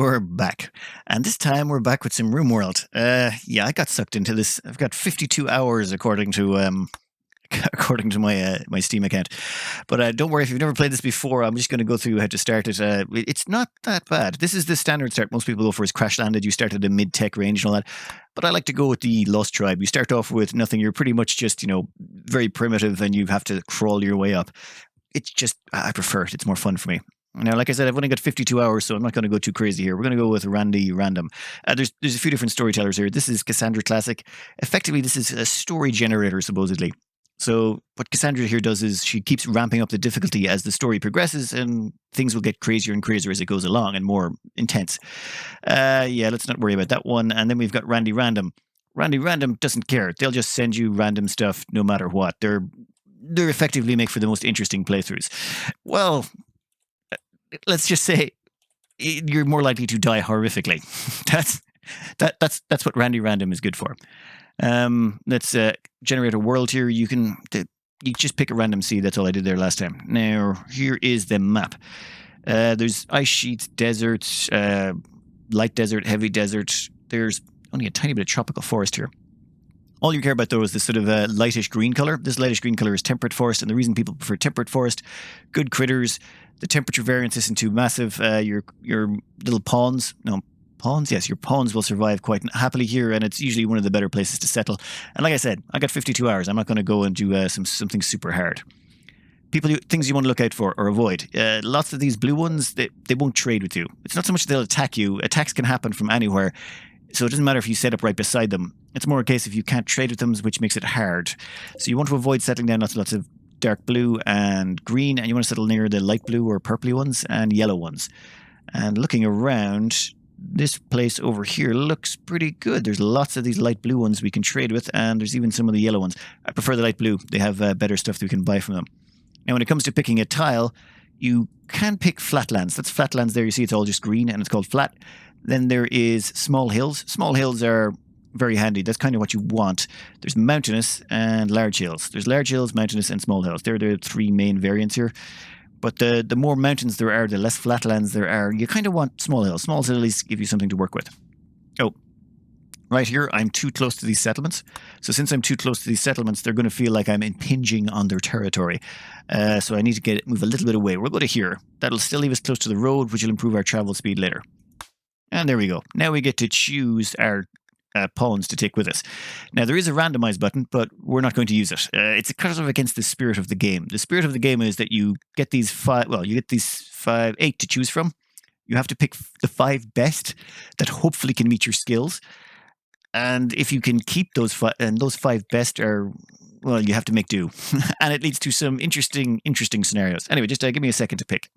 we're back. And this time we're back with some Rimworld. Yeah, I got sucked into this. I've got 52 hours according to according to my Steam account. But don't worry, if you've never played this before, I'm just going to go through how to start it. It's not that bad. This is the standard start most people go for is crash landed. You start at a mid-tech range and all that. But I like to go with the Lost Tribe. You start off with nothing. You're pretty much just, very primitive and you have to crawl your way up. It's just, I prefer it. It's more fun for me. Now, like I said, I've only got 52 hours, so I'm not going to go too crazy here. We're going to go with Random. There's a few different storytellers here. This is Cassandra Classic. Effectively, this is a story generator, supposedly. So what Cassandra here does is she keeps ramping up the difficulty as the story progresses, and things will get crazier and crazier as it goes along and more intense. Yeah, let's not worry about that one. And then we've got Randy Random. Randy Random doesn't care. They'll just send you random stuff no matter what. They're effectively make for the most interesting playthroughs. Well, let's just say you're more likely to die horrifically. That's what Randy Random is good for. Let's generate a world here. You just pick a random seed. That's all I did there last time. Now here is the map. There's ice sheets, deserts, light desert, heavy desert. There's only a tiny bit of tropical forest here. All you care about, though, is this sort of lightish green color. This lightish green color is Temperate Forest, and the reason people prefer Temperate Forest, good critters, the temperature variance isn't too massive. Your little pawns, yes, your pawns will survive quite happily here, and it's usually one of the better places to settle. And like I said, I got 52 hours. I'm not going to go and do something super hard. Things you want to look out for or avoid. Lots of these blue ones, they won't trade with you. It's not so much they'll attack you. Attacks can happen from anywhere. So it doesn't matter if you set up right beside them. It's more a case if you can't trade with them, which makes it hard. So you want to avoid settling down lots of dark blue and green, and you want to settle near the light blue or purpley ones and yellow ones. And looking around, this place over here looks pretty good. There's lots of these light blue ones we can trade with, and there's even some of the yellow ones. I prefer the light blue. They have better stuff that we can buy from them. Now, when it comes to picking a tile, you can pick flatlands. That's flatlands there. You see it's all just green, and it's called flat. Then there is small hills. Small hills are very handy. That's kind of what you want. There's mountainous and large hills. There's large hills, mountainous, and small hills. They're the three main variants here. But the more mountains there are, the less flatlands there are. You kind of want small hills. Small hills at least give you something to work with. Oh, right here, I'm too close to these settlements. So since I'm too close to these settlements, they're going to feel like I'm impinging on their territory. So I need to move a little bit away. We'll go to here. That'll still leave us close to the road, which will improve our travel speed later. And there we go. Now we get to choose our pawns to take with us. Now, there is a randomize button, but we're not going to use it. It's kind of against the spirit of the game. The spirit of the game is that you get these eight to choose from. You have to pick the 5 best that hopefully can meet your skills. And if you can keep those 5, and those 5 best are, well, you have to make do. And it leads to some interesting scenarios. Anyway, just give me a second to pick.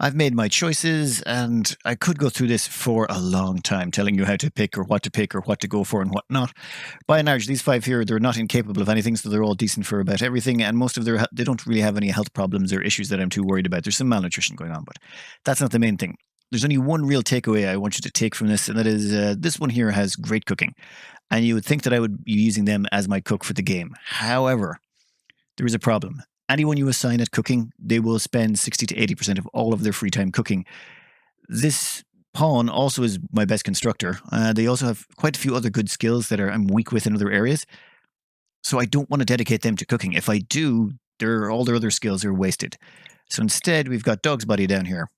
I've made my choices, and I could go through this for a long time, telling you how to pick or what to go for and what not. By and large, these 5 here, they're not incapable of anything, so they're all decent for about everything, and most of they don't really have any health problems or issues that I'm too worried about. There's some malnutrition going on, but that's not the main thing. There's only one real takeaway I want you to take from this, and that is this one here has great cooking, and you would think that I would be using them as my cook for the game. However, there is a problem. Anyone you assign at cooking, they will spend 60 to 80% of all of their free time cooking. This pawn also is my best constructor. They also have quite a few other good skills that I'm weak with in other areas. So I don't want to dedicate them to cooking. If I do, all their other skills are wasted. So instead, we've got Dog's Body down here.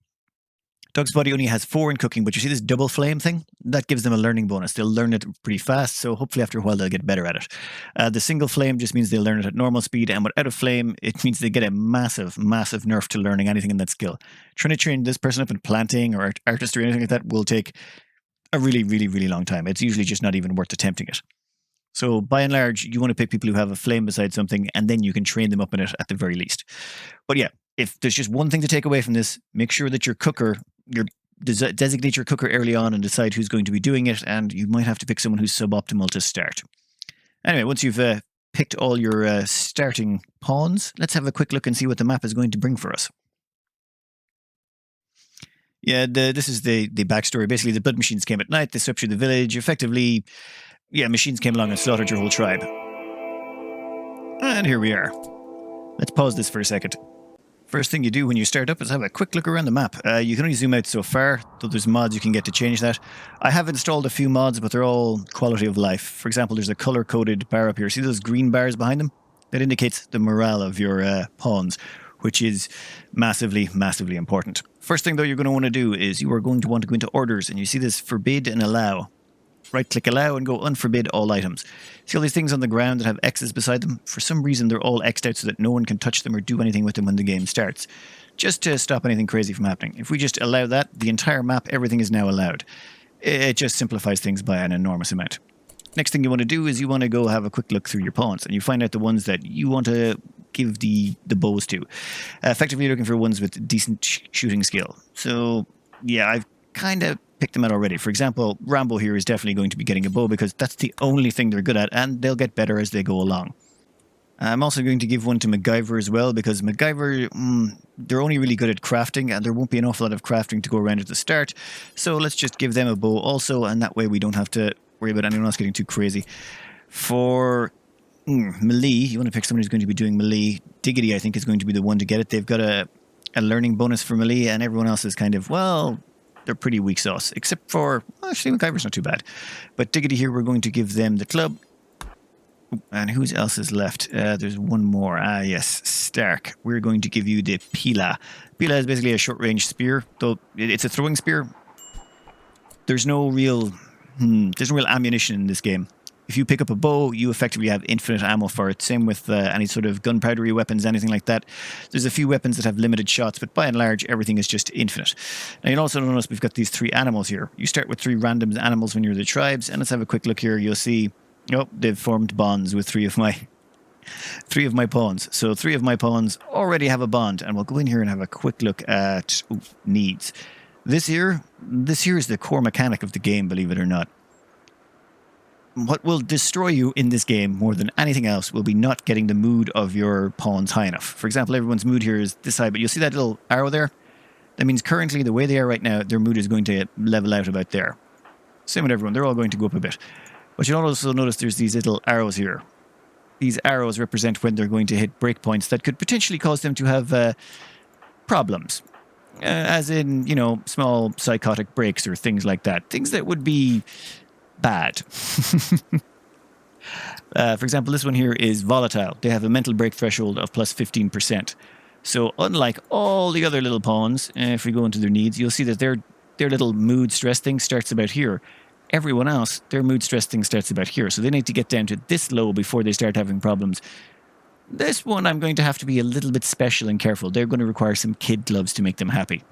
Dog's Body only has 4 in cooking, but you see this double flame thing? That gives them a learning bonus. They'll learn it pretty fast, so hopefully after a while they'll get better at it. The single flame just means they'll learn it at normal speed, and without a flame, it means they get a massive nerf to learning anything in that skill. Trying to train this person up in planting or artistry or anything like that will take a really long time. It's usually just not even worth attempting it. So by and large, you want to pick people who have a flame beside something, and then you can train them up in it at the very least. But yeah, if there's just one thing to take away from this, make sure that your cooker, designate your cooker early on and decide who's going to be doing it, and you might have to pick someone who's suboptimal to start. Anyway, once you've picked all your starting pawns, let's have a quick look and see what the map is going to bring for us. Yeah, this is the backstory. Basically, the blood machines came at night, they swept through the village. Effectively, yeah, machines came along and slaughtered your whole tribe. And here we are. Let's pause this for a second. First thing you do when you start up is have a quick look around the map. You can only zoom out so far, though there's mods you can get to change that. I have installed a few mods, but they're all quality of life. For example, there's a color-coded bar up here. See those green bars behind them? That indicates the morale of your pawns, which is massively, massively important. First thing, though, you're going to want to do is you are going to want to go into orders, and you see this forbid and allow. Right-click allow and go unforbid all items. See all these things on the ground that have X's beside them? For some reason, they're all X'd out so that no one can touch them or do anything with them when the game starts. Just to stop anything crazy from happening. If we just allow that, the entire map, everything is now allowed. It just simplifies things by an enormous amount. Next thing you want to do is you want to go have a quick look through your pawns, and you find out the ones that you want to give the bows to. Effectively, you're looking for ones with decent shooting skill. So, yeah, I've kind of picked them out already. For example, Rambo here is definitely going to be getting a bow because that's the only thing they're good at, and they'll get better as they go along. I'm also going to give one to MacGyver as well, because MacGyver, they're only really good at crafting, and there won't be an awful lot of crafting to go around at the start. So let's just give them a bow also, and that way we don't have to worry about anyone else getting too crazy. For melee, you want to pick someone who's going to be doing melee. Diggity, I think, is going to be the one to get it. They've got a learning bonus for melee, and everyone else is kind of, well, they're pretty weak sauce, except for, well, actually, MacGyver's not too bad. But Diggity here, we're going to give them the club. And who else is left? There's one more. Ah, yes, Stark. We're going to give you the Pila. Pila is basically a short-range spear, though it's a throwing spear. There's no real ammunition in this game. If you pick up a bow, you effectively have infinite ammo for it. Same with any sort of gunpowdery weapons, anything like that. There's a few weapons that have limited shots, but by and large, everything is just infinite. Now, you'll also notice we've got these 3 animals here. You start with 3 random animals when you're the tribes, and let's have a quick look here. You'll see, oh, they've formed bonds with 3 of my pawns. So 3 of my pawns already have a bond, and we'll go in here and have a quick look at needs. This here is the core mechanic of the game, believe it or not. What will destroy you in this game more than anything else will be not getting the mood of your pawns high enough. For example, everyone's mood here is this high, but you'll see that little arrow there? That means currently, the way they are right now, their mood is going to level out about there. Same with everyone. They're all going to go up a bit. But you'll also notice there's these little arrows here. These arrows represent when they're going to hit breakpoints that could potentially cause them to have problems. As in, small psychotic breaks or things like that. Things that would be bad. For example, this one here is volatile. They have a mental break threshold of plus 15%. So unlike all the other little pawns, if we go into their needs, you'll see that their little mood stress thing starts about here. Everyone else, their mood stress thing starts about here. So they need to get down to this low before they start having problems. This one, I'm going to have to be a little bit special and careful. They're going to require some kid gloves to make them happy.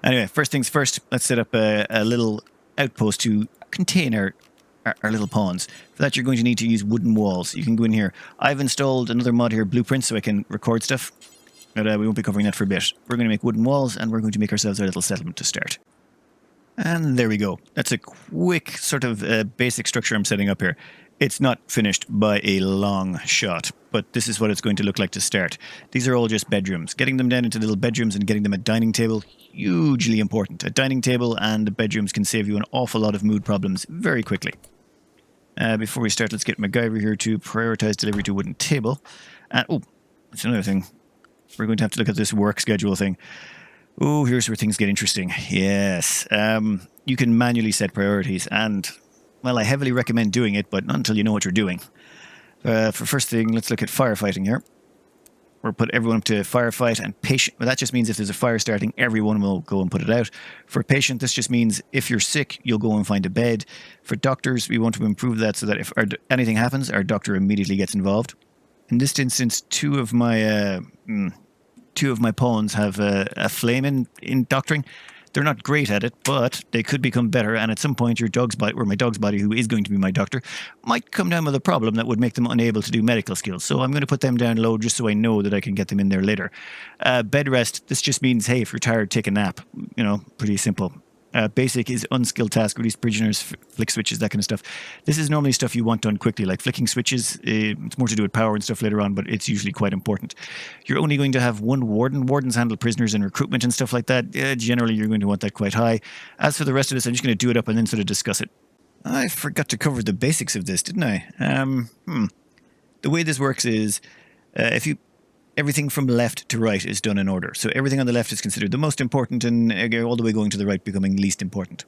Anyway, first things first, let's set up a little outpost to contain our little pawns. For that, you're going to need to use wooden walls. You can go in here. I've installed another mod here, Blueprint, so I can record stuff. But we won't be covering that for a bit. We're going to make wooden walls, and we're going to make ourselves our little settlement to start. And there we go. That's a quick sort of basic structure I'm setting up here. It's not finished by a long shot, but this is what it's going to look like to start. These are all just bedrooms. Getting them down into little bedrooms and getting them a dining table, hugely important. A dining table and the bedrooms can save you an awful lot of mood problems very quickly. Before we start, let's get MacGyver here to prioritize delivery to wooden table. And, that's another thing. We're going to have to look at this work schedule thing. Oh, here's where things get interesting. Yes. You can manually set priorities, and, well, I heavily recommend doing it, but not until you know what you're doing. For first thing, let's look at firefighting here. We'll put everyone up to firefight and patient. Well, that just means if there's a fire starting, everyone will go and put it out. For patient, this just means if you're sick, you'll go and find a bed. For doctors, we want to improve that so that if anything happens, our doctor immediately gets involved. In this instance, two of my pawns have a flame in doctoring. They're not great at it, but they could become better, and at some point your dog's body, or my dog's body, who is going to be my doctor, might come down with a problem that would make them unable to do medical skills. So I'm going to put them down low just so I know that I can get them in there later. Bedrest, this just means, hey, if you're tired, take a nap. Pretty simple. Basic is unskilled task, release prisoners, flick switches, that kind of stuff. This is normally stuff you want done quickly, like flicking switches. It's more to do with power and stuff later on, but it's usually quite important. You're only going to have one warden. Wardens handle prisoners and recruitment and stuff like that. Generally, you're going to want that quite high. As for the rest of this, I'm just going to do it up and then sort of discuss it. I forgot to cover the basics of this, didn't I? The way this works is, if you everything from left to right is done in order. So everything on the left is considered the most important, and all the way going to the right becoming least important.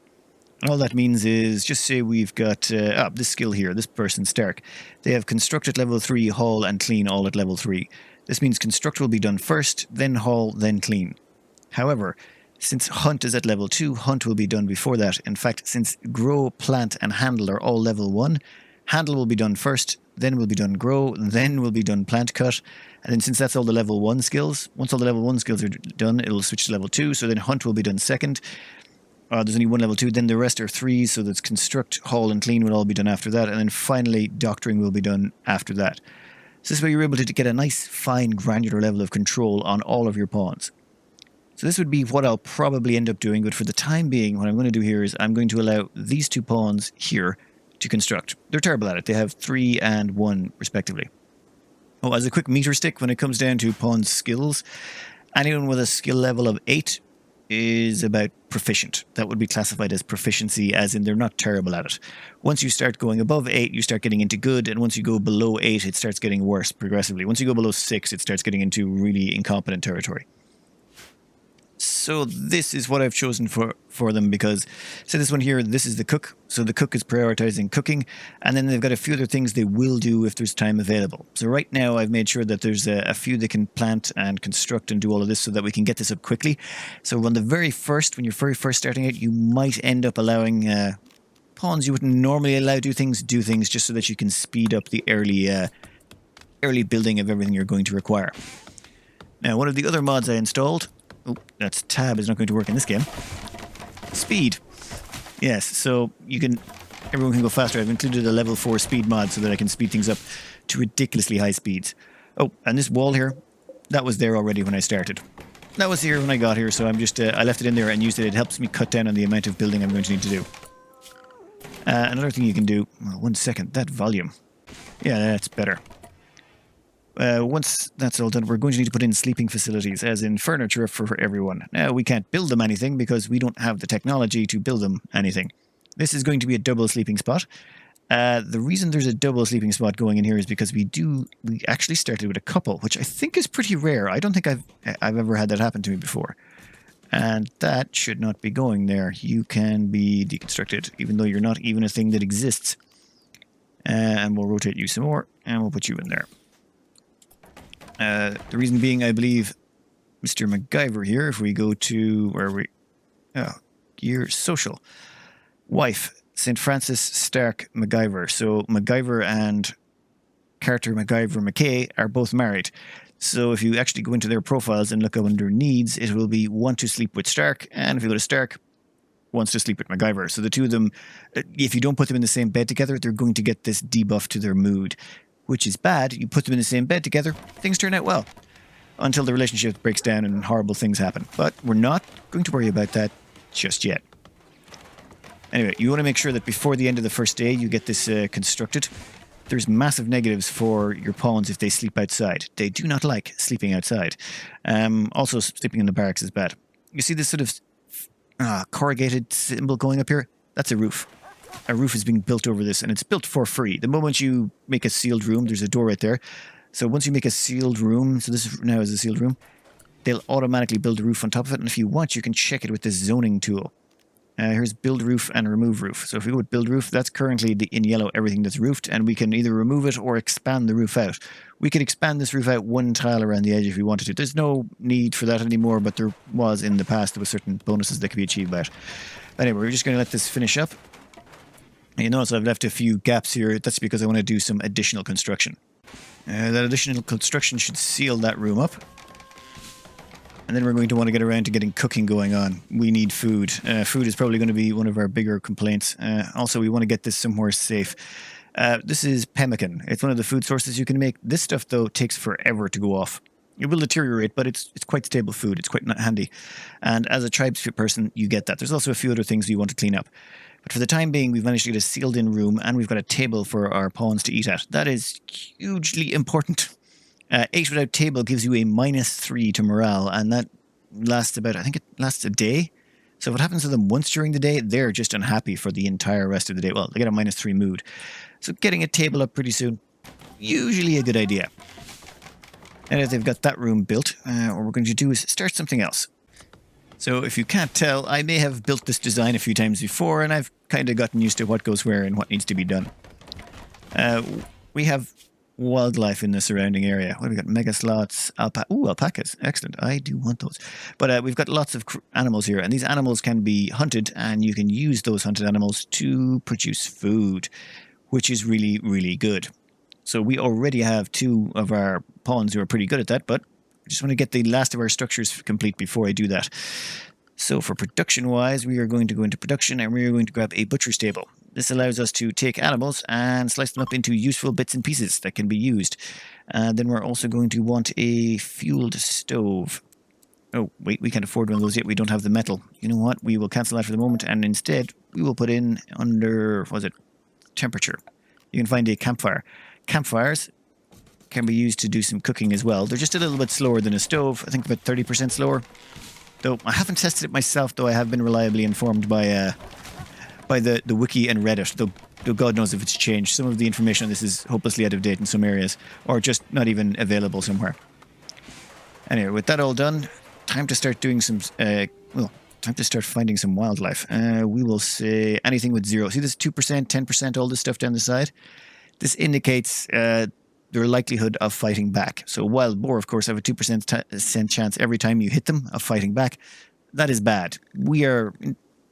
And all that means is, just say we've got this skill here, this person, Stark. They have construct at level 3, haul, and clean all at level 3. This means construct will be done first, then haul, then clean. However, since hunt is at level 2, hunt will be done before that. In fact, since grow, plant, and handle are all level 1, handle will be done first, then will be done grow, then will be done plant cut. And then since that's all the level 1 skills, once all the level 1 skills are done, it'll switch to level 2, so then hunt will be done second. There's only one level 2, then the rest are 3, so that's construct, haul, and clean will all be done after that, and then finally doctoring will be done after that. So this way you're able to get a nice, fine, granular level of control on all of your pawns. So this would be what I'll probably end up doing, but for the time being, what I'm going to do here is I'm going to allow these 2 pawns here to construct. They're terrible at it. They have 3 and 1, respectively. Oh, as a quick meter stick, when it comes down to pawn skills, anyone with a skill level of 8 is about proficient. That would be classified as proficiency, as in they're not terrible at it. Once you start going above 8, you start getting into good, and once you go below 8, it starts getting worse progressively. Once you go below 6, it starts getting into really incompetent territory. So this is what I've chosen for them because, so this one here, this is the cook. So the cook is prioritizing cooking, and then they've got a few other things they will do if there's time available. So right now I've made sure that there's a few that can plant and construct and do all of this so that we can get this up quickly. So on the very first, when you're very first starting out, you might end up allowing pawns you wouldn't normally allow do things just so that you can speed up the early building of everything you're going to require. Now, one of the other mods I installed, that's tab is not going to work in this game. Speed. Yes, so everyone can go faster. I've included a level 4 speed mod so that I can speed things up to ridiculously high speeds. Oh, and this wall here, that was there already when I started. That was here when I got here, so I'm just, I left it in there and used it. It helps me cut down on the amount of building I'm going to need to do. Another thing you can do, 1 second, that volume. Yeah, that's better. Once that's all done, we're going to need to put in sleeping facilities, as in furniture for everyone. Now, we can't build them anything because we don't have the technology to build them anything. This is going to be a double sleeping spot. The reason there's a double sleeping spot going in here is because we actually started with a couple, which I think is pretty rare. I don't think I've ever had that happen to me before. And that should not be going there. You can be deconstructed, even though you're not even a thing that exists. And we'll rotate you some more, and we'll put you in there. The reason being, I believe, Mr. MacGyver here, if we go to gear social. Wife, St. Francis Stark MacGyver. So MacGyver and Carter MacGyver McKay are both married. So if you actually go into their profiles and look up under needs, it will be want to sleep with Stark. And if you go to Stark, wants to sleep with MacGyver. So the two of them, if you don't put them in the same bed together, they're going to get this debuff to their mood, which is bad. You put them in the same bed together, things turn out well, until the relationship breaks down and horrible things happen. But we're not going to worry about that just yet. Anyway, you want to make sure that before the end of the first day, you get this constructed. There's massive negatives for your pawns if they sleep outside. They do not like sleeping outside. Also, sleeping in the barracks is bad. You see this sort of corrugated symbol going up here? That's a roof. A roof is being built over this, and it's built for free. The moment you make a sealed room, there's a door right there. So once you make a sealed room, so this now is a sealed room, they'll automatically build a roof on top of it, and if you want, you can check it with this zoning tool. Here's build roof and remove roof. So if we go with build roof, that's currently in yellow everything that's roofed, and we can either remove it or expand the roof out. We could expand this roof out 1 tile around the edge if we wanted to. There's no need for that anymore, but there was in the past. There were certain bonuses that could be achieved by it. Anyway, we're just going to let this finish up. You notice I've left a few gaps here. That's because I want to do some additional construction. That additional construction should seal that room up. And then we're going to want to get around to getting cooking going on. We need food. Food is probably going to be one of our bigger complaints. Also, we want to get this somewhere safe. This is pemmican. It's one of the food sources you can make. This stuff, though, takes forever to go off. It will deteriorate, but it's quite stable food. It's quite handy. And as a tribes person, you get that. There's also a few other things you want to clean up. But for the time being, we've managed to get a sealed-in room, and we've got a table for our pawns to eat at. That is hugely important. 8 without table gives you a -3 to morale, and that lasts I think it lasts a day. So what happens to them once during the day, they're just unhappy for the entire rest of the day. Well, they get a -3 mood. So getting a table up pretty soon, usually a good idea. And as they've got that room built, what we're going to do is start something else. So if you can't tell, I may have built this design a few times before, and I've kind of gotten used to what goes where and what needs to be done. We have wildlife in the surrounding area. What have we got? Mega sloths, alpacas. Excellent. I do want those. But we've got lots of animals here, and these animals can be hunted, and you can use those hunted animals to produce food, which is really, really good. So we already have 2 of our pawns who are pretty good at that, but I just want to get the last of our structures complete before I do that. So for production-wise, we are going to go into production, and we are going to grab a butcher stable. This allows us to take animals and slice them up into useful bits and pieces that can be used. Then we're also going to want a fueled stove. Oh, wait, we can't afford one of those yet. We don't have the metal. You know what? We will cancel that for the moment, and instead we will put in under, what was it, temperature. You can find a campfire. Campfires can be used to do some cooking as well. They're just a little bit slower than a stove. I think about 30% slower. Though I haven't tested it myself, though I have been reliably informed by the wiki and Reddit, though God knows if it's changed. Some of the information on this is hopelessly out of date in some areas, or just not even available somewhere. Anyway, with that all done, time to start doing some, time to start finding some wildlife. We will say anything with 0. See this 2%, 10%, all this stuff down the side? This indicates their likelihood of fighting back. So wild boar, of course, have a 2% chance every time you hit them of fighting back. That is bad. We are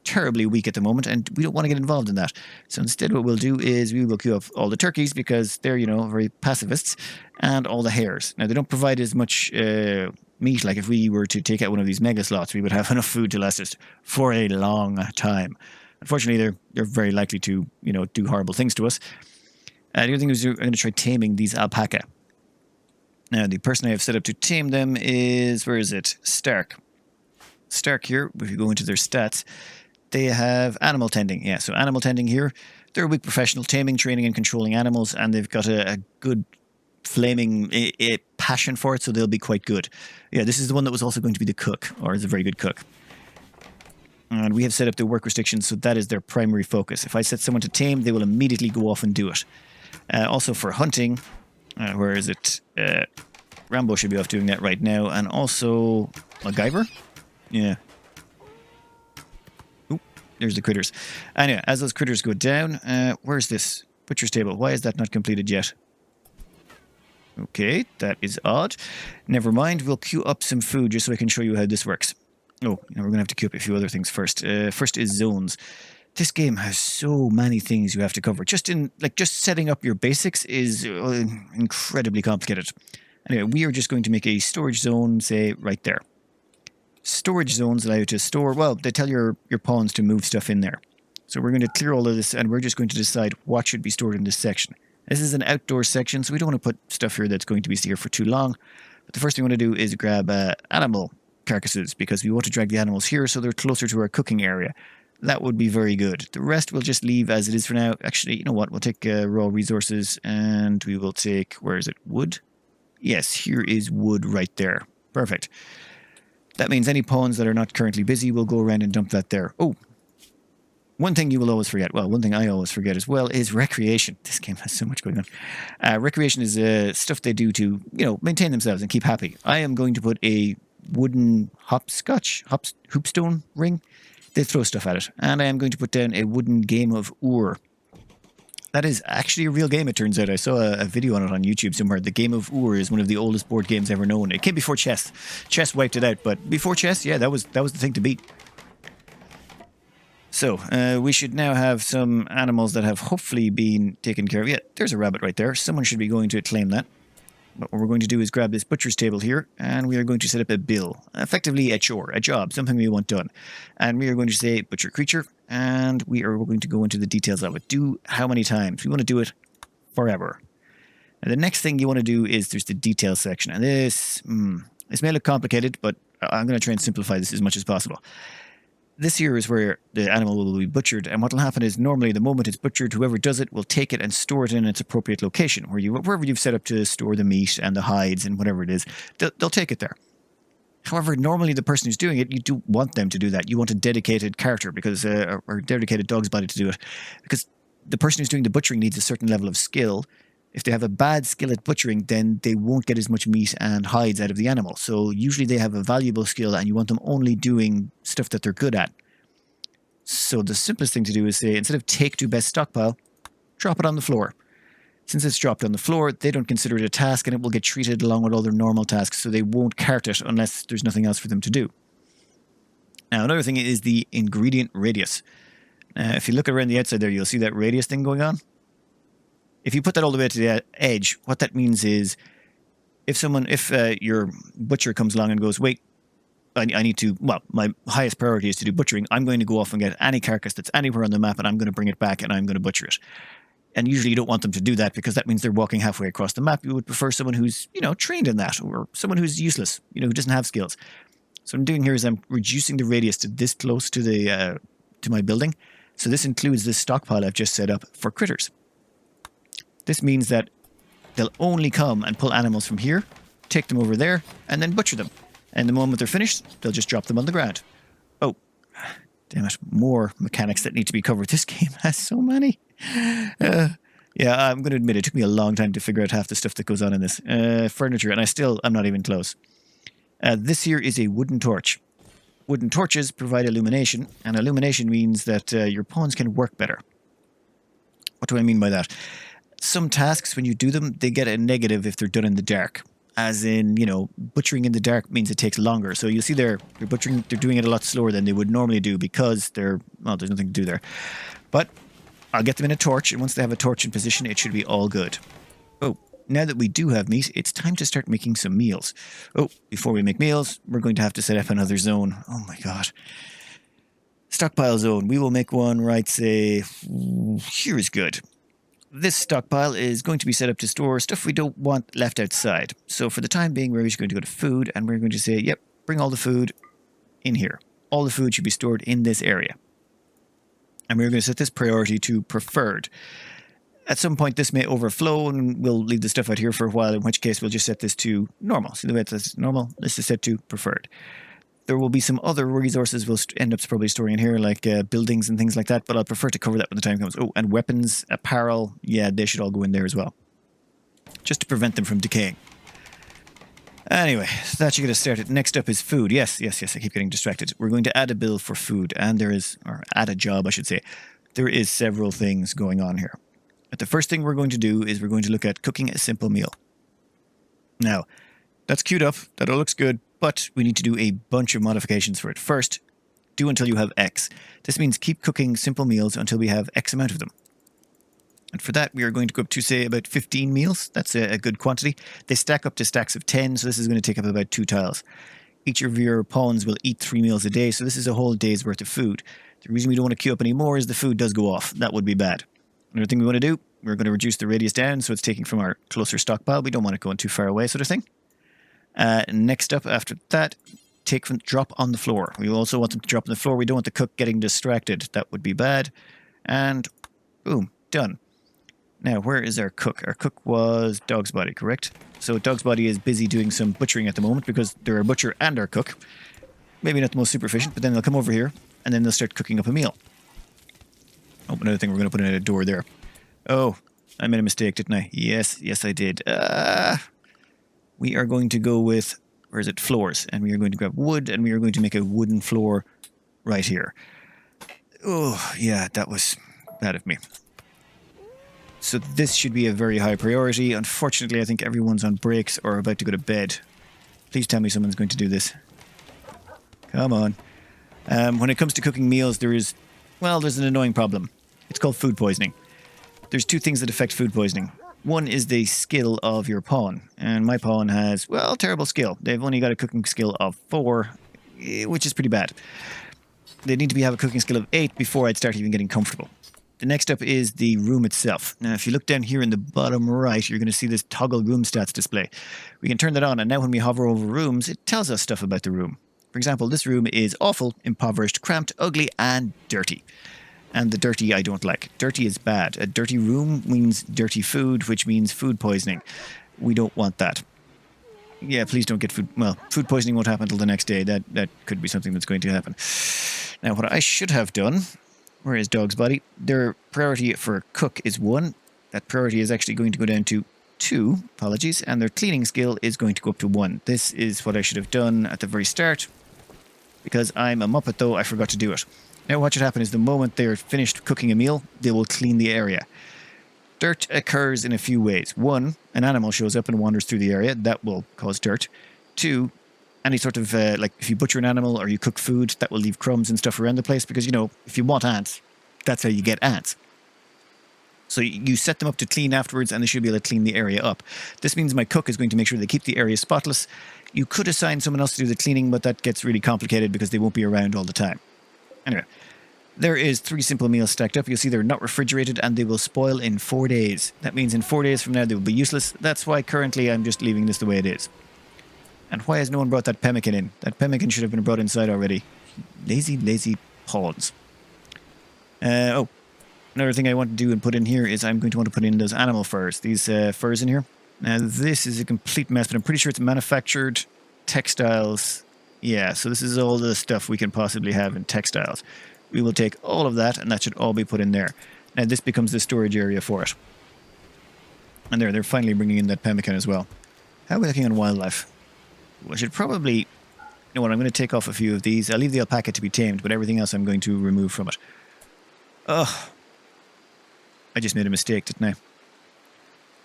terribly weak at the moment, and we don't want to get involved in that. So instead what we'll do is we will queue up all the turkeys, because they're, very pacifists, and all the hares. Now, they don't provide as much meat. Like if we were to take out one of these mega sloths, we would have enough food to last us for a long time. Unfortunately, they're very likely to, do horrible things to us. The other thing is I'm going to try taming these alpaca. Now, the person I have set up to tame them is, where is it? Stark. Stark here, if you go into their stats, they have animal tending. Yeah, so animal tending here. They're a weak professional, taming, training, and controlling animals, and they've got a good flaming passion for it, so they'll be quite good. Yeah, this is the one that was also going to be the cook, or is a very good cook. And we have set up the work restrictions, so that is their primary focus. If I set someone to tame, they will immediately go off and do it. Also for hunting, where is it? Rambo should be off doing that right now. And also MacGyver? Yeah. Oop, there's the critters. Anyway, as those critters go down, where's this butcher's table? Why is that not completed yet? Okay, that is odd. Never mind, we'll queue up some food just so I can show you how this works. Oh, we're going to have to queue up a few other things first. First is zones. This game has so many things you have to cover. Just setting up your basics is incredibly complicated. Anyway, we are just going to make a storage zone, say, right there. Storage zones allow you to store, they tell your pawns to move stuff in there. So we're going to clear all of this, and we're just going to decide what should be stored in this section. This is an outdoor section, so we don't want to put stuff here that's going to be here for too long. But the first thing we want to do is grab animal carcasses, because we want to drag the animals here so they're closer to our cooking area. That would be very good. The rest we'll just leave as it is for now. Actually, you know what? We'll take raw resources, and we will take, where is it? Wood? Yes, here is wood right there. Perfect. That means any pawns that are not currently busy will go around and dump that there. Oh, one thing you will always forget, one thing I always forget as well, is recreation. This game has so much going on. Recreation is stuff they do to, maintain themselves and keep happy. I am going to put a wooden hoopstone ring. They throw stuff at it. And I am going to put down a wooden game of Ur. That is actually a real game, it turns out. I saw a video on it on YouTube somewhere. The game of Ur is one of the oldest board games ever known. It came before chess. Chess wiped it out, but before chess, yeah, that was the thing to beat. So, we should now have some animals that have hopefully been taken care of. Yeah, there's a rabbit right there. Someone should be going to claim that. But what we're going to do is grab this butcher's table here, and we are going to set up a bill. Effectively a chore, a job, something we want done. And we are going to say butcher creature, and we are going to go into the details of it. Do how many times? We want to do it forever. And the next thing you want to do is there's the details section. And this may look complicated, but I'm going to try and simplify this as much as possible. This here is where the animal will be butchered, and what will happen is normally the moment it's butchered, whoever does it will take it and store it in its appropriate location, wherever you've set up to store the meat and the hides and whatever it is, they'll take it there. However, normally the person who's doing it, you do want them to do that. You want a dedicated character or dedicated dog's body to do it, because the person who's doing the butchering needs a certain level of skill, If they have a bad skill at butchering, then they won't get as much meat and hides out of the animal. So usually they have a valuable skill and you want them only doing stuff that they're good at. So the simplest thing to do is say, instead of take to best stockpile, drop it on the floor. Since it's dropped on the floor, they don't consider it a task and it will get treated along with all their normal tasks, so they won't cart it unless there's nothing else for them to do. Now, another thing is the ingredient radius. If you look around the outside there, you'll see that radius thing going on. If you put that all the way to the edge, what that means is if your butcher comes along and goes, wait, I need to, well, my highest priority is to do butchering. I'm going to go off and get any carcass that's anywhere on the map and I'm going to bring it back and I'm going to butcher it. And usually you don't want them to do that because that means they're walking halfway across the map. You would prefer someone who's, trained in that, or someone who's useless, who doesn't have skills. So what I'm doing here is I'm reducing the radius to this close to the to my building. So this includes this stockpile I've just set up for critters. This means that they'll only come and pull animals from here, take them over there, and then butcher them. And the moment they're finished, they'll just drop them on the ground. Oh, damn it. More mechanics that need to be covered. This game has so many. Yeah, I'm going to admit it took me a long time to figure out half the stuff that goes on in this. Furniture, and I'm not even close. This here is a wooden torch. Wooden torches provide illumination, and illumination means that your pawns can work better. What do I mean by that? Some tasks, when you do them, they get a negative if they're done in the dark. As in, butchering in the dark means it takes longer. So you'll see they're butchering, they're doing it a lot slower than they would normally do because there's nothing to do there. But I'll get them in a torch, and once they have a torch in position, it should be all good. Oh, now that we do have meat, it's time to start making some meals. Oh, before we make meals, we're going to have to set up another zone. Oh my god. Stockpile zone. We will make one, right, say, here is good. This stockpile is going to be set up to store stuff we don't want left outside. So for the time being, we're just going to go to food, and we're going to say, yep, bring all the food in here. All the food should be stored in this area. And we're going to set this priority to preferred. At some point, this may overflow, and we'll leave the stuff out here for a while, in which case we'll just set this to normal. See the way it says normal? This is set to preferred. There will be some other resources we'll end up probably storing in here, like buildings and things like that, but I'll prefer to cover that when the time comes. Oh, and weapons, apparel, yeah, they should all go in there as well. Just to prevent them from decaying. Anyway, so that should get us started. Next up is food. Yes, I keep getting distracted. We're going to add a bill for food, and add a job, I should say. There is several things going on here. But the first thing we're going to do is we're going to look at cooking a simple meal. Now, that's queued up, that all looks good, but we need to do a bunch of modifications for it. First, do until you have X. This means keep cooking simple meals until we have X amount of them. And for that, we are going to go up to, say, about 15 meals. That's a good quantity. They stack up to stacks of 10, so this is going to take up about 2 tiles. Each of your pawns will eat 3 meals a day, so this is a whole day's worth of food. The reason we don't want to queue up any more is the food does go off. That would be bad. Another thing we want to do, we're going to reduce the radius down, so it's taking from our closer stockpile. We don't want it going too far away, sort of thing. Next up, after that, drop on the floor. We also want them to drop on the floor. We don't want the cook getting distracted. That would be bad. And boom, done. Now, where is our cook? Our cook was Dog's Body, correct? So Dog's Body is busy doing some butchering at the moment because they're a butcher and our cook. Maybe not the most super efficient, but then they'll come over here and then they'll start cooking up a meal. Oh, another thing we're going to put in a door there. Oh, I made a mistake, didn't I? Yes, I did. We are going to go with, where is it, floors. And we are going to grab wood, and we are going to make a wooden floor right here. Oh, yeah, that was bad of me. So this should be a very high priority. Unfortunately, I think everyone's on breaks or about to go to bed. Please tell me someone's going to do this. Come on. When it comes to cooking meals, there's an annoying problem. It's called food poisoning. There's 2 things that affect food poisoning. One is the skill of your pawn. And my pawn has, terrible skill. They've only got a cooking skill of 4, which is pretty bad. They need to have a cooking skill of 8 before I'd start even getting comfortable. The next up is the room itself. Now, if you look down here in the bottom right, you're going to see this toggle room stats display. We can turn that on, and now when we hover over rooms, it tells us stuff about the room. For example, this room is awful, impoverished, cramped, ugly, and dirty. And the dirty I don't like. Dirty is bad. A dirty room means dirty food, which means food poisoning. We don't want that. Yeah, please don't get food. Well, food poisoning won't happen until the next day. That could be something that's going to happen. Now, what I should have done... Where is Dog's Body? Their priority for cook is 1. that priority is actually going to go down to 2, apologies, and their cleaning skill is going to go up to 1. This is what I should have done at the very start, because I'm a muppet though, I forgot to do it. Now what should happen is the moment they're finished cooking a meal, they will clean the area. Dirt occurs in a few ways. 1, an animal shows up and wanders through the area, that will cause dirt. 2, any sort of, like if you butcher an animal or you cook food, that will leave crumbs and stuff around the place, because, you know, if you want ants, that's how you get ants. So you set them up to clean afterwards, and they should be able to clean the area up. This means my cook is going to make sure they keep the area spotless. You could assign someone else to do the cleaning, but that gets really complicated because they won't be around all the time. Anyway, there is 3 simple meals stacked up. You'll see they're not refrigerated, and they will spoil in 4 days. That means in 4 days from now, they will be useless. That's why currently I'm just leaving this the way it is. And why has no one brought that pemmican in? That pemmican should have been brought inside already. Lazy, lazy pawns. Oh. Another thing I want to do and put in here is I'm going to want to put in those animal furs. These furs in here. Now this is a complete mess, but I'm pretty sure it's manufactured textiles. Yeah, so this is all the stuff we can possibly have in textiles. We will take all of that, and that should all be put in there. Now this becomes the storage area for it. And they're finally bringing in that pemmican as well. How are we looking on wildlife? I should probably... You know what, I'm going to take off a few of these. I'll leave the alpaca to be tamed, but everything else I'm going to remove from it. Ugh. I just made a mistake, didn't I?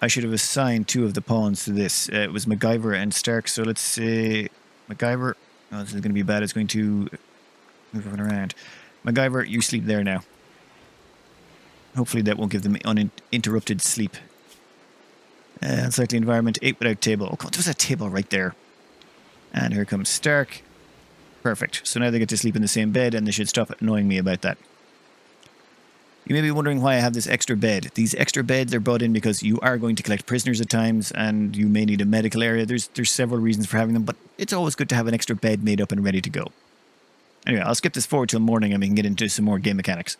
I should have assigned 2 of the pawns to this. It was MacGyver and Stark, so let's say... MacGyver... Oh, this is going to be bad. It's going to move everyone around. MacGyver, you sleep there now. Hopefully that won't give them uninterrupted sleep. Unsightly environment, 8 without table. Oh, there's a table right there. And here comes Stark. Perfect. So now they get to sleep in the same bed, and they should stop annoying me about that. You may be wondering why I have this extra bed. These extra beds are brought in because you are going to collect prisoners at times, and you may need a medical area. There's several reasons for having them, but it's always good to have an extra bed made up and ready to go. Anyway, I'll skip this forward till morning, and we can get into some more game mechanics.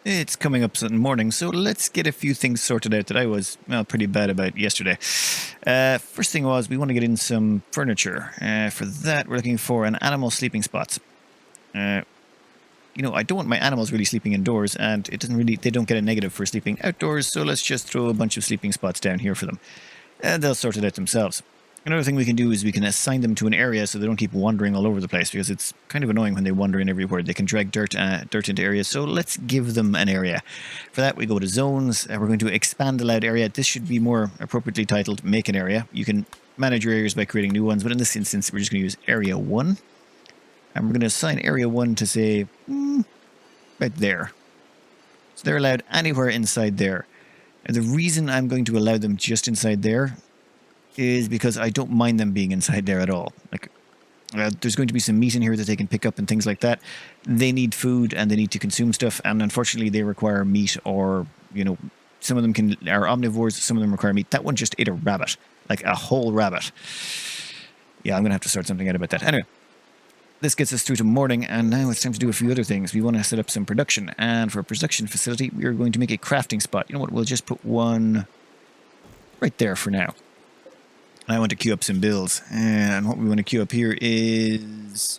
It's coming up in the morning, so let's get a few things sorted out that I was, well, pretty bad about yesterday. First thing was, we want to get in some furniture. For that, we're looking for an animal sleeping spots. You know, I don't want my animals really sleeping indoors, and it doesn't really, they don't get a negative for sleeping outdoors, so let's just throw a bunch of sleeping spots down here for them. And they'll sort it out themselves. Another thing we can do is we can assign them to an area so they don't keep wandering all over the place, because it's kind of annoying when they wander in everywhere. They can drag dirt into areas, so let's give them an area. For that, we go to zones, and we're going to expand allowed area. This should be more appropriately titled make an area. You can manage your areas by creating new ones, but in this instance, we're just going to use area 1. And we're going to assign area 1 to say, right there. So they're allowed anywhere inside there. And the reason I'm going to allow them just inside there is because I don't mind them being inside there at all. Like, there's going to be some meat in here that they can pick up and things like that. They need food and they need to consume stuff, and unfortunately they require meat, or, you know, some of them are omnivores, some of them require meat. That one just ate a rabbit, like a whole rabbit. Yeah, I'm going to have to sort something out about that. Anyway. This gets us through to morning, and now it's time to do a few other things. We want to set up some production, and for a production facility, we are going to make a crafting spot. You know what, we'll just put one right there for now. I want to queue up some builds, and what we want to queue up here is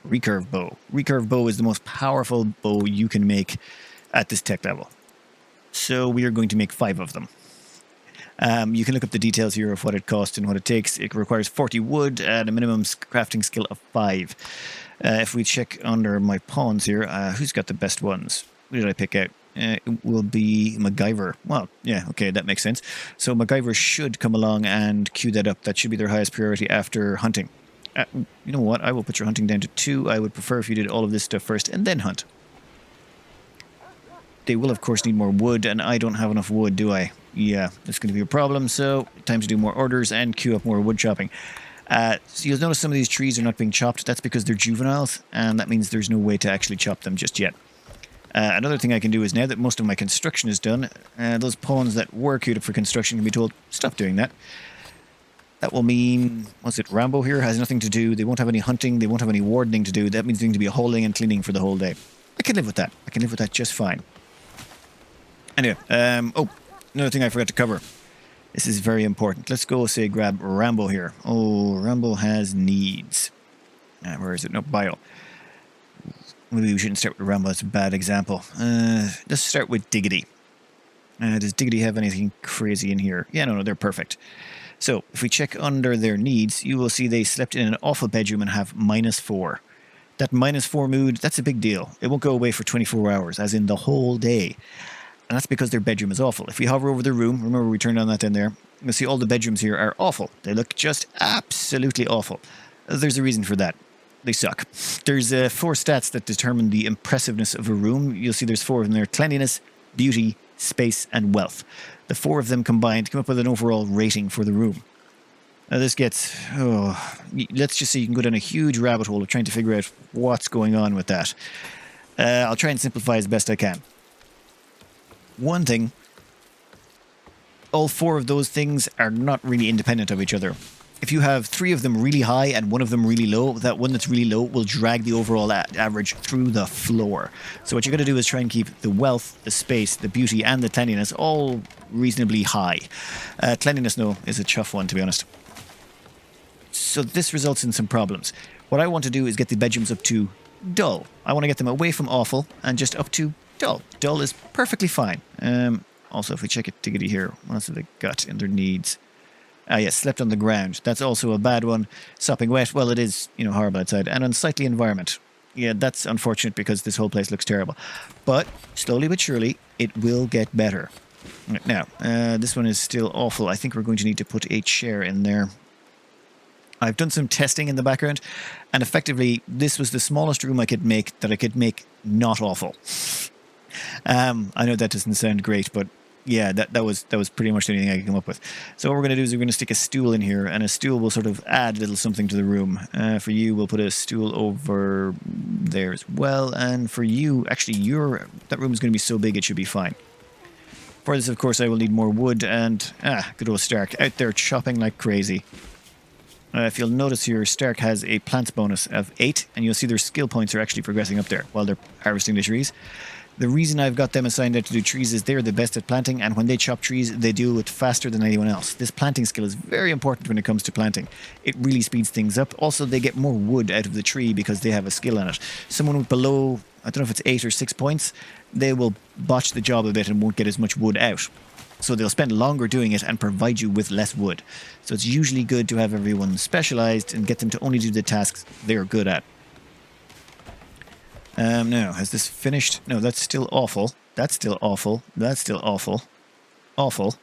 Recurve Bow. Recurve Bow is the most powerful bow you can make at this tech level. So we are going to make 5 of them. You can look up the details here of what it costs and what it takes. It requires 40 wood and a minimum crafting skill of 5. If we check under my pawns here, who's got the best ones? Who did I pick out? It will be MacGyver. Well, yeah, okay, that makes sense. So MacGyver should come along and queue that up. That should be their highest priority after hunting. You know what? I will put your hunting down to 2. I would prefer if you did all of this stuff first and then hunt. They will, of course, need more wood, and I don't have enough wood, do I? Yeah, that's going to be a problem, so time to do more orders and queue up more wood chopping. So you'll notice some of these trees are not being chopped. That's because they're juveniles, and that means there's no way to actually chop them just yet. Another thing I can do is, now that most of my construction is done, those pawns that were queued up for construction can be told, stop doing that. That will mean, what's it, Rambo here has nothing to do. They won't have any hunting, they won't have any wardening to do. That means there's going to be a hauling and cleaning for the whole day. I can live with that. I can live with that just fine. Anyway, another thing I forgot to cover. This is very important. Let's go, say, grab Rambo here. Oh, Rambo has needs. Where is it? No, bio. Maybe we shouldn't start with Rambo. That's a bad example. Let's start with Diggity. Does Diggity have anything crazy in here? Yeah, no, they're perfect. So, if we check under their needs, you will see they slept in an awful bedroom and have -4. That -4 mood, that's a big deal. It won't go away for 24 hours, as in the whole day. And that's because their bedroom is awful. If we hover over their room, remember we turned on that down there, you'll see all the bedrooms here are awful. They look just absolutely awful. There's a reason for that. They suck. There's 4 stats that determine the impressiveness of a room. You'll see there's 4 of them there: cleanliness, beauty, space, and wealth. The 4 of them combined come up with an overall rating for the room. Now this gets... let's just say you can go down a huge rabbit hole of trying to figure out what's going on with that. I'll try and simplify as best I can. One thing, all 4 of those things are not really independent of each other. If you have 3 of them really high and 1 of them really low, that one that's really low will drag the overall average through the floor. So what you got to do is try and keep the wealth, the space, the beauty, and the cleanliness all reasonably high. Cleanliness, though, is a tough one, to be honest. So this results in some problems. What I want to do is get the bedrooms up to dull. I want to get them away from awful and just up to dull. Dull is perfectly fine. Also, if we check it, Diggity here, what else have they got in their needs? Yes, slept on the ground. That's also a bad one. Sopping wet, well, it is, horrible outside. And unsightly environment. Yeah, that's unfortunate because this whole place looks terrible. But, slowly but surely, it will get better. Now, this one is still awful. I think we're going to need to put a chair in there. I've done some testing in the background, and effectively, this was the smallest room I could make that I could make not awful. I know that doesn't sound great, but yeah, that was pretty much the only thing I could come up with. So what we're going to do is we're going to stick a stool in here, and a stool will sort of add a little something to the room. For you, we'll put a stool over there as well, and for you, actually, that room is going to be so big it should be fine. For this, of course, I will need more wood, and good old Stark out there chopping like crazy. If you'll notice here, Stark has a plants bonus of 8, and you'll see their skill points are actually progressing up there while they're harvesting the trees. The reason I've got them assigned out to do trees is they're the best at planting, and when they chop trees, they do it faster than anyone else. This planting skill is very important when it comes to planting. It really speeds things up. Also, they get more wood out of the tree because they have a skill on it. Someone with below, I don't know if it's 8 or 6 points, they will botch the job a bit and won't get as much wood out. So they'll spend longer doing it and provide you with less wood. So it's usually good to have everyone specialized and get them to only do the tasks they're good at. Now, has this finished? No, that's still awful. That's still awful. That's still awful. Awful.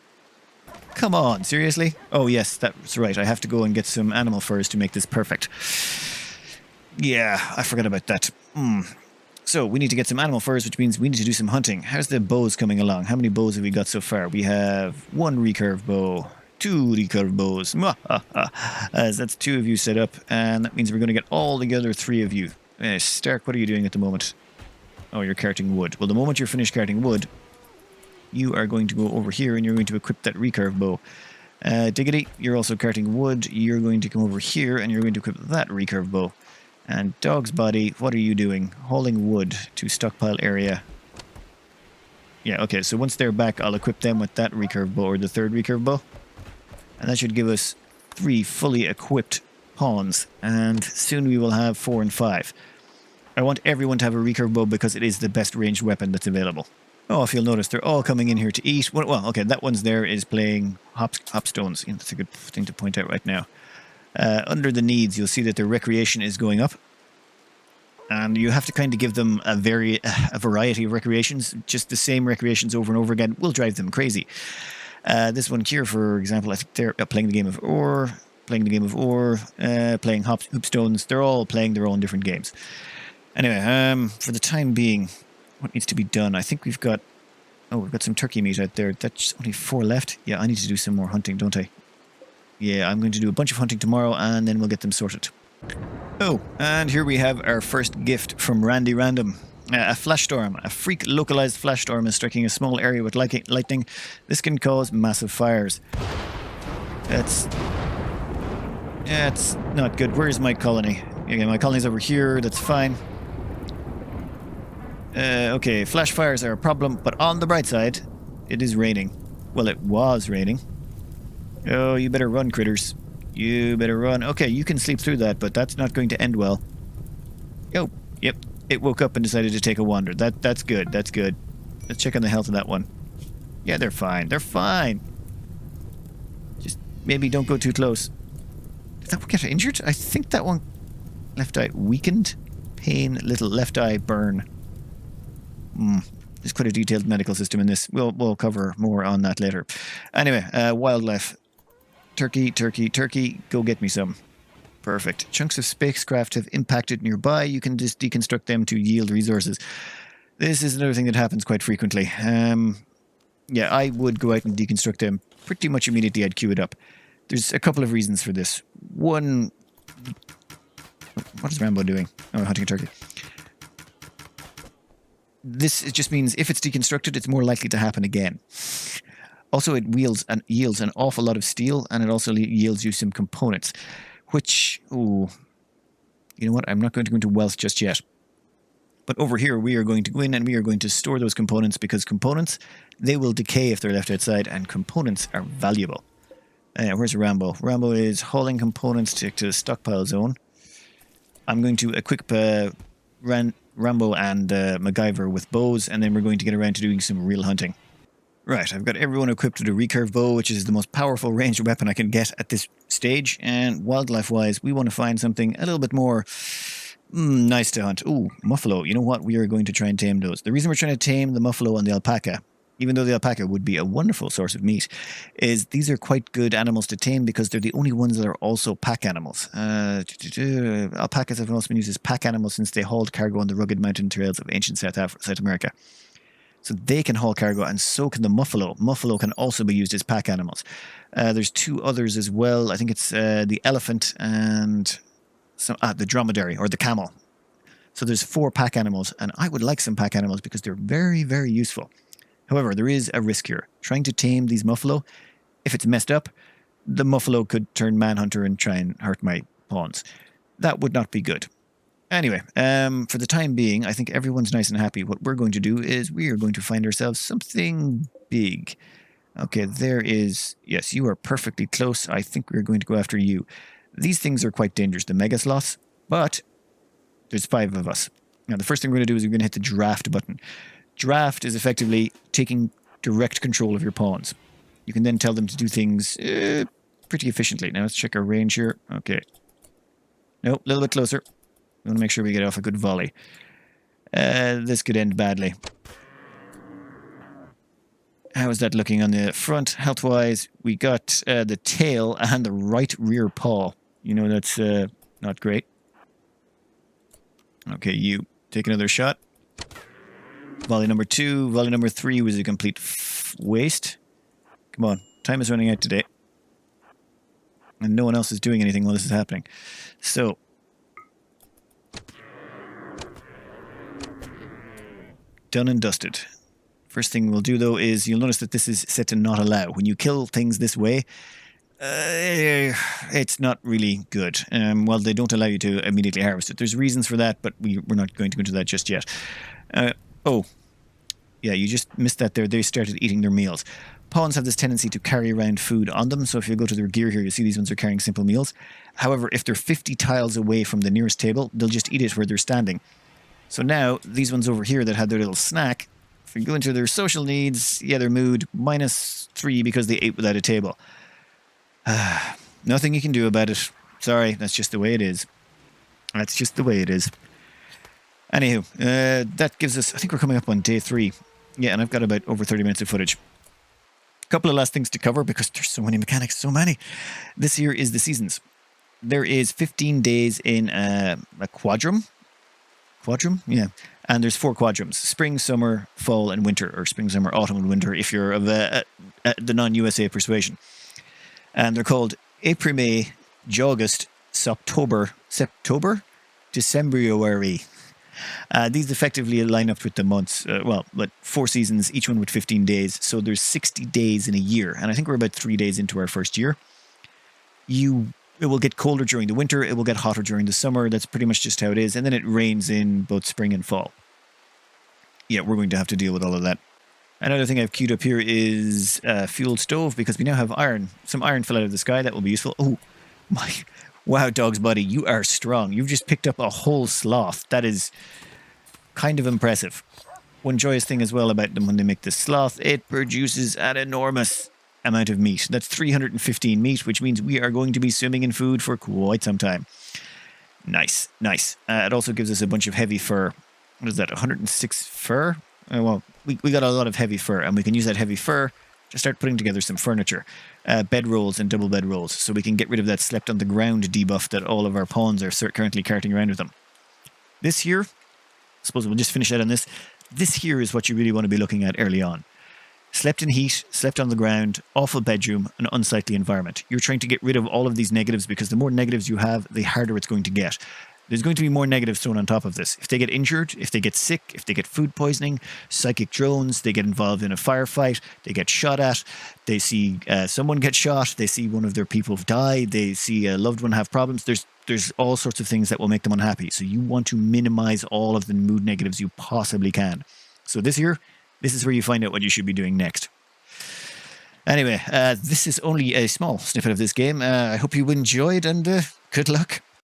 Come on, seriously? Oh yes, that's right. I have to go and get some animal furs to make this perfect. Yeah, I forgot about that. So we need to get some animal furs, which means we need to do some hunting. How's the bows coming along? How many bows have we got so far? We have 1 recurve bow, 2 recurve bows. That's 2 of you set up, and that means we're going to get all the other 3 of you. Stark, what are you doing at the moment? Oh, you're carting wood. Well, the moment you're finished carting wood, you are going to go over here and you're going to equip that recurve bow. Diggity, you're also carting wood. You're going to come over here and you're going to equip that recurve bow. And Dog's Body, what are you doing? Hauling wood to stockpile area. Yeah, okay, so once they're back, I'll equip them with that recurve bow, or the 3rd recurve bow. And that should give us 3 fully equipped pawns, and soon we will have 4 and 5. I want everyone to have a recurve bow because it is the best ranged weapon that's available. Oh, if you'll notice, they're all coming in here to eat. Well, okay, that one's there is playing hopstones. Yeah, that's a good thing to point out right now. Under the needs, you'll see that their recreation is going up. And you have to kind of give them a variety of recreations. Just the same recreations over and over again will drive them crazy. This one here, for example, I think they're playing the game of ore, playing hoopstones. They're all playing their own different games. Anyway, for the time being, what needs to be done? I think we've got some turkey meat out there. That's only 4 left. Yeah, I need to do some more hunting, don't I? Yeah, I'm going to do a bunch of hunting tomorrow, and then we'll get them sorted. Oh, and here we have our first gift from Randy Random. A flash storm. A freak localized flash storm is striking a small area with lightning. This can cause massive fires. It's not good. Where's my colony? Okay, my colony's over here. That's fine. Okay, flash fires are a problem, but on the bright side, it is raining. Well, it was raining. Oh, you better run, critters. You better run. Okay, you can sleep through that, but that's not going to end well. Oh, yep. It woke up and decided to take a wander. That's good. That's good. Let's check on the health of that one. Yeah, they're fine. They're fine. Just maybe don't go too close. Did that one get injured? I think that one... Left eye weakened. Pain, little left eye burn. There's quite a detailed medical system in this. We'll cover more on that later. Anyway, wildlife. Turkey, turkey, turkey. Go get me some. Perfect. Chunks of spacecraft have impacted nearby. You can just deconstruct them to yield resources. This is another thing that happens quite frequently. Yeah, I would go out and deconstruct them pretty much immediately. I'd queue it up. There's a couple of reasons for this. One... What is Rambo doing? Oh, hunting a turkey. This just means if it's deconstructed, it's more likely to happen again. Also, it yields an awful lot of steel, and it also yields you some components, which, ooh, you know what? I'm not going to go into wealth just yet. But over here, we are going to go in and we are going to store those components, because components, they will decay if they're left outside, and components are valuable. Where's Rambo? Rambo is hauling components to the Stockpile Zone. I'm going to equip Rambo and MacGyver with bows, and then we're going to get around to doing some real hunting. Right, I've got everyone equipped with a Recurve Bow, which is the most powerful ranged weapon I can get at this stage. And wildlife-wise, we want to find something a little bit more nice to hunt. Ooh, muffalo. You know what? We are going to try and tame those. The reason we're trying to tame the muffalo and the alpaca, even though the alpaca would be a wonderful source of meat, is these are quite good animals to tame because they're the only ones that are also pack animals. Alpacas have also been used as pack animals since they hauled cargo on the rugged mountain trails of ancient South America. So they can haul cargo, and so can the muffalo. Muffalo can also be used as pack animals. There's two others as well. I think it's the elephant and the dromedary, or the camel. So there's 4 pack animals, and I would like some pack animals because they're very, very useful. However, there is a risk here. Trying to tame these muffalo, if it's messed up, the muffalo could turn manhunter and try and hurt my pawns. That would not be good. Anyway, for the time being, I think everyone's nice and happy. What we're going to do is we are going to find ourselves something big. Okay, there is... Yes, you are perfectly close. I think we're going to go after you. These things are quite dangerous, the mega sloths, but there's 5 of us. Now, the first thing we're going to do is we're going to hit the draft button. Draft is effectively taking direct control of your pawns. You can then tell them to do things pretty efficiently. Now, let's check our range here. Okay. No, a little bit closer. We want to make sure we get off a good volley. This could end badly. How is that looking on the front? Health-wise, we got the tail and the right rear paw. You know, that's not great. Okay, you take another shot. Volley number 2. Volley number 3 was a complete waste. Come on, time is running out today. And no one else is doing anything while this is happening. So... done and dusted. First thing we'll do, though, is you'll notice that this is set to not allow. When you kill things this way, it's not really good. Well, they don't allow you to immediately harvest it. There's reasons for that, but we're not going to go into that just yet. Oh, yeah, you just missed that there. They started eating their meals. Pawns have this tendency to carry around food on them, so if you go to their gear here, you see these ones are carrying simple meals. However, if they're 50 tiles away from the nearest table, they'll just eat it where they're standing. So now, these ones over here that had their little snack, if you go into their social needs, yeah, their mood, -3 because they ate without a table. Nothing you can do about it. Sorry, that's just the way it is. That's just the way it is. Anywho, that gives us... I think we're coming up on day 3. Yeah, and I've got about over 30 minutes of footage. A couple of last things to cover because there's so many mechanics, so many. This here is the seasons. There is 15 days in a quadrum. Quadrum? Yeah. And there's 4 quadrums. Spring, summer, fall, and winter. Or spring, summer, autumn, and winter if you're of the non-USA persuasion. And they're called April, May, August, September, December. These effectively line up with the months. But 4 seasons, each one with 15 days. So there's 60 days in a year. And I think we're about 3 days into our first year. It will get colder during the winter. It will get hotter during the summer. That's pretty much just how it is. And then it rains in both spring and fall. Yeah, we're going to have to deal with all of that. Another thing I've queued up here is a fuel stove because we now have iron. Some iron fell out of the sky. That will be useful. Oh, my. Wow, Dog's Body, you are strong. You've just picked up a whole sloth. That is kind of impressive. one joyous thing as well about them when they make the sloth, it produces an enormous amount of meat. That's 315 meat, which means we are going to be swimming in food for quite some time. Nice, nice. It also gives us a bunch of heavy fur. What is that, 106 fur? Well, we got a lot of heavy fur, and we can use that heavy fur to start putting together some furniture. Bed rolls and double bed rolls, so we can get rid of that slept on the ground debuff that all of our pawns are currently carting around with them. This here, I suppose we'll just finish out on this. This here is what you really want to be looking at early on. Slept in heat, slept on the ground, awful bedroom, an unsightly environment. You're trying to get rid of all of these negatives because the more negatives you have, the harder it's going to get. There's going to be more negatives thrown on top of this. If they get injured, if they get sick, if they get food poisoning, psychic drones, they get involved in a firefight, they get shot at, they see someone get shot, they see one of their people die, they see a loved one have problems. There's all sorts of things that will make them unhappy. So you want to minimize all of the mood negatives you possibly can. So this is where you find out what you should be doing next. Anyway, this is only a small snippet of this game. I hope you enjoyed, and good luck.